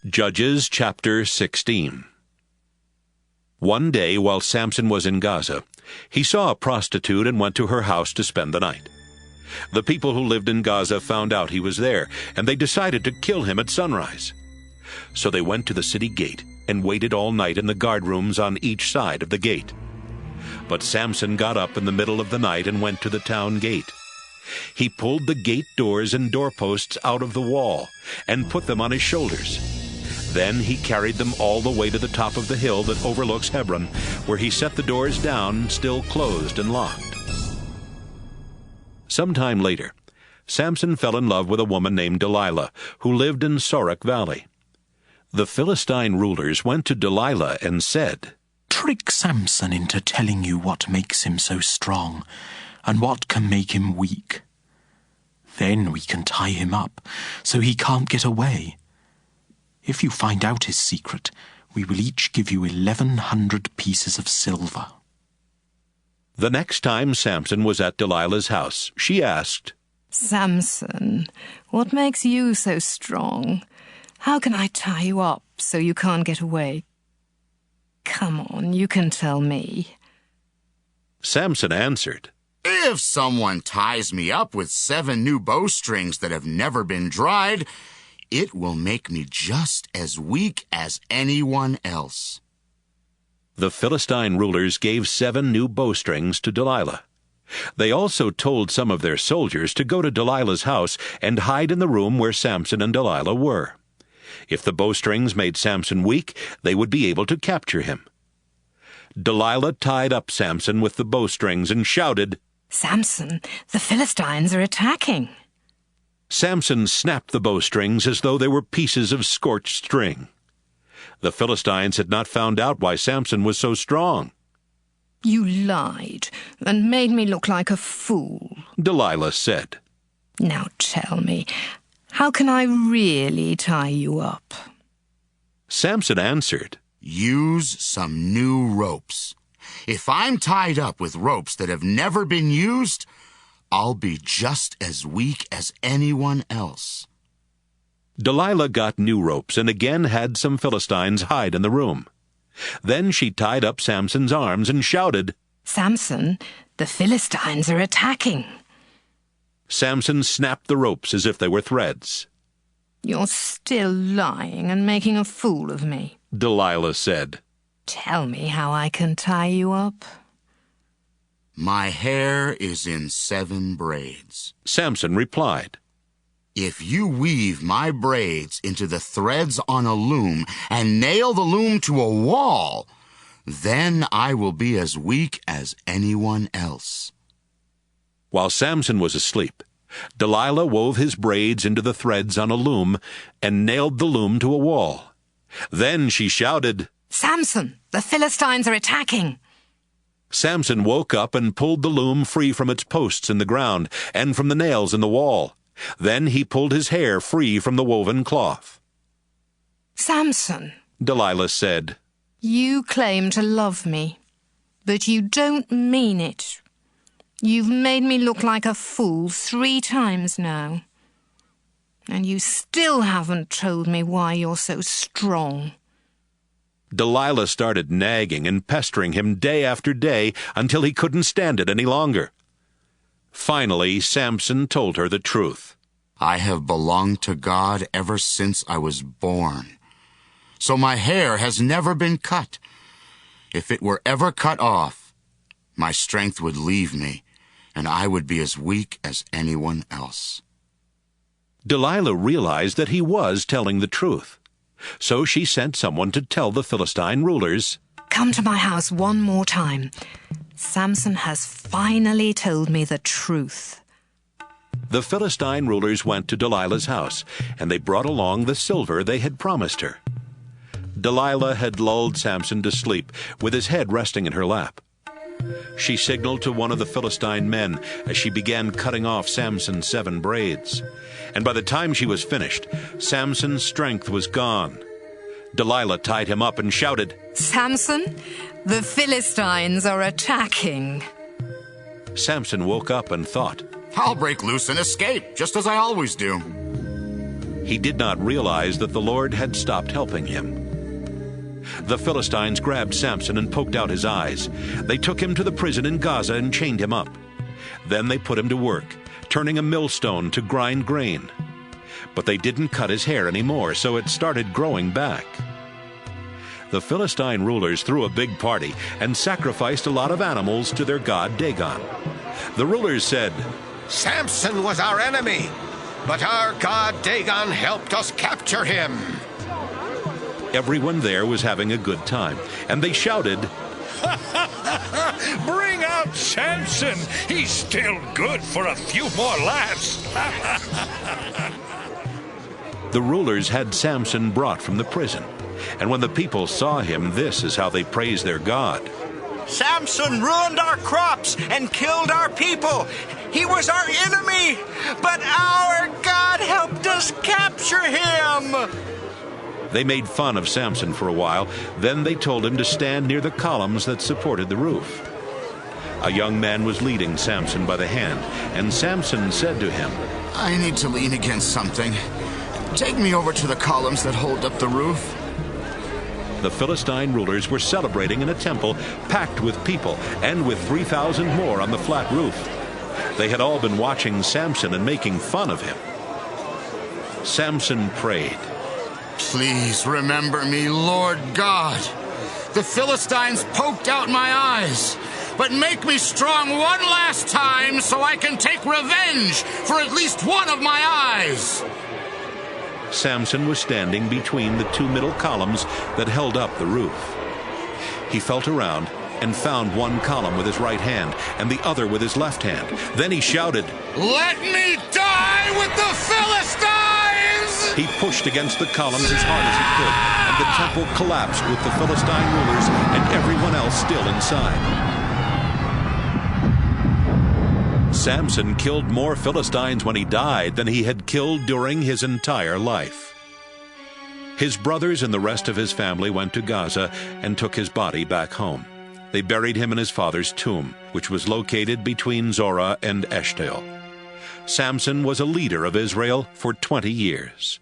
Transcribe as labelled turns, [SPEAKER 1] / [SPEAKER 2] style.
[SPEAKER 1] Judges chapter 16. One day, while Samson was in Gaza, he saw a prostitute and went to her house to spend the night. The people who lived in Gaza found out he was there, and they decided to kill him at sunrise. So they went to the city gate and waited all night in the guard rooms on each side of the gate. But Samson got up in the middle of the night and went to the town gate. He pulled the gate doors and doorposts out of the wall and put them on his shoulders. Then he carried them all the way to the top of the hill that overlooks Hebron, where he set the doors down, still closed and locked. Some time later, Samson fell in love with a woman named Delilah, who lived in Sorek Valley. The Philistine rulers went to Delilah and said,
[SPEAKER 2] "Trick Samson into telling you what makes him so strong, and what can make him weak. Then we can tie him up, so he can't get away. If you find out his secret, we will each give you 1,100 pieces of silver."
[SPEAKER 1] The next time Samson was at Delilah's house, she asked,
[SPEAKER 3] "Samson, what makes you so strong? How can I tie you up so you can't get away? Come on, you can tell me."
[SPEAKER 1] Samson answered,
[SPEAKER 4] "If someone ties me up with 7 new bowstrings that have never been dried, it will make me just as weak as anyone else."
[SPEAKER 1] The Philistine rulers gave 7 new bowstrings to Delilah. They also told some of their soldiers to go to Delilah's house and hide in the room where Samson and Delilah were. If the bowstrings made Samson weak, they would be able to capture him. Delilah tied up Samson with the bowstrings and shouted,
[SPEAKER 3] "Samson, the Philistines are attacking."
[SPEAKER 1] Samson snapped the bowstrings as though they were pieces of scorched string. The Philistines had not found out why Samson was so strong.
[SPEAKER 3] "You lied and made me look like a fool,"
[SPEAKER 1] Delilah said.
[SPEAKER 3] "Now tell me, how can I really tie you up?"
[SPEAKER 1] Samson answered,
[SPEAKER 4] "Use some new ropes. If I'm tied up with ropes that have never been used, I'll be just as weak as anyone else."
[SPEAKER 1] Delilah got new ropes and again had some Philistines hide in the room. Then she tied up Samson's arms and shouted,
[SPEAKER 3] "Samson, the Philistines are attacking."
[SPEAKER 1] Samson snapped the ropes as if they were threads.
[SPEAKER 3] "You're still lying and making a fool of me,"
[SPEAKER 1] Delilah said.
[SPEAKER 3] "Tell me how I can tie you up."
[SPEAKER 4] "My hair is in 7 braids.
[SPEAKER 1] Samson replied.
[SPEAKER 4] If you weave my braids into the threads on a loom and nail the loom to a wall, then I will be as weak as anyone else."
[SPEAKER 1] While Samson was asleep, Delilah wove his braids into the threads on a loom and nailed the loom to a wall. Then she shouted,
[SPEAKER 3] "Samson, the Philistines are attacking."
[SPEAKER 1] Samson woke up and pulled the loom free from its posts in the ground and from the nails in the wall. Then he pulled his hair free from the woven cloth.
[SPEAKER 3] "Samson,"
[SPEAKER 1] Delilah said,
[SPEAKER 3] "you claim to love me, but you don't mean it. You've made me look like a fool 3 times now, and you still haven't told me why you're so strong."
[SPEAKER 1] Delilah started nagging and pestering him day after day until he couldn't stand it any longer. Finally, Samson told her the truth.
[SPEAKER 4] "I have belonged to God ever since I was born, so my hair has never been cut. If it were ever cut off, my strength would leave me, and I would be as weak as anyone else."
[SPEAKER 1] Delilah realized that he was telling the truth. So she sent someone to tell the Philistine rulers,
[SPEAKER 3] "Come to my house one more time. Samson has finally told me the truth."
[SPEAKER 1] The Philistine rulers went to Delilah's house, and they brought along the silver they had promised her. Delilah had lulled Samson to sleep, with his head resting in her lap. She signaled to one of the Philistine men as she began cutting off Samson's 7 braids. And by the time she was finished, Samson's strength was gone. Delilah tied him up and shouted,
[SPEAKER 3] "Samson, the Philistines are attacking."
[SPEAKER 1] Samson woke up and thought,
[SPEAKER 4] I'll break loose and escape, just as I always do.
[SPEAKER 1] He did not realize that the Lord had stopped helping him. The Philistines grabbed Samson and poked out his eyes. They took him to the prison in Gaza and chained him up. Then they put him to work, turning a millstone to grind grain. But they didn't cut his hair anymore, so it started growing back. The Philistine rulers threw a big party and sacrificed a lot of animals to their god Dagon. The rulers said,
[SPEAKER 5] "Samson was our enemy, but our god Dagon helped us capture him."
[SPEAKER 1] Everyone there was having a good time, and they shouted,
[SPEAKER 6] "Bring out Samson! He's still good for a few more laughs."
[SPEAKER 1] The rulers had Samson brought from the prison, and when the people saw him, this is how they praised their God.
[SPEAKER 7] "Samson ruined our crops and killed our people. He was our enemy, but our God helped us capture him."
[SPEAKER 1] They made fun of Samson for a while. Then they told him to stand near the columns that supported the roof. A young man was leading Samson by the hand, and Samson said to him,
[SPEAKER 4] I need to lean against something. Take me over to the columns that hold up the roof.
[SPEAKER 1] The Philistine rulers were celebrating in a temple packed with people and with 3,000 more on the flat roof. They had all been watching Samson and making fun of him. Samson prayed,
[SPEAKER 4] Please remember me, Lord God. The Philistines poked out my eyes, but make me strong one last time so I can take revenge for at least one of my eyes.
[SPEAKER 1] Samson was standing between the two middle columns that held up the roof. He felt around and found one column with his right hand and the other with his left hand. Then he shouted,
[SPEAKER 4] Let me die with the Philistines!
[SPEAKER 1] He pushed against the columns as hard as he could, and the temple collapsed with the Philistine rulers and everyone else still inside. Samson killed more Philistines when he died than he had killed during his entire life. His brothers and the rest of his family went to Gaza and took his body back home. They buried him in his father's tomb, which was located between Zorah and Eshtaol. Samson was a leader of Israel for 20 years.